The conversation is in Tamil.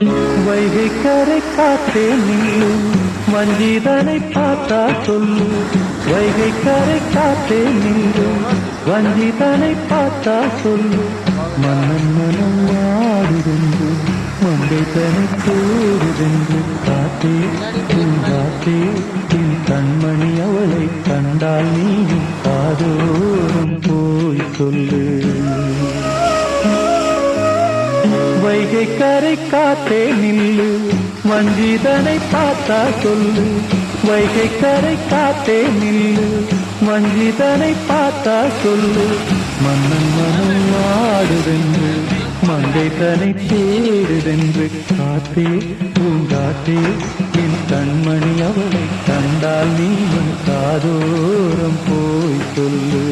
வைகை கரை காத்தே நில்லு வஞ்சிதனை பார்த்தா சொல்லு. வைகை கரை காத்தே நில்லு வஞ்சிதனை பார்த்தா சொல்லு. மன்னன் மனம் ஆடுதென்று மங்கை தனை கூறுதென்று காத்தே பூங்காத்தே என் கண்மணி அவளை கண்டால் நீ காதோறும் போய் சொல்லு. வைகை கரை காத்தே நில்லு வஞ்சிதனை பார்த்தா சொல்லு. வைகை கரை காத்தே நில்லு வஞ்சிதனை பார்த்தா சொல்லு. மன்னன் மனம் ஆடுதென்று மங்கை தனை தேடுதென்று காத்தே பூங்காத்தே என் கண்மணி அவளை கண்டால் நீ காதோரம் போய் சொல்லு.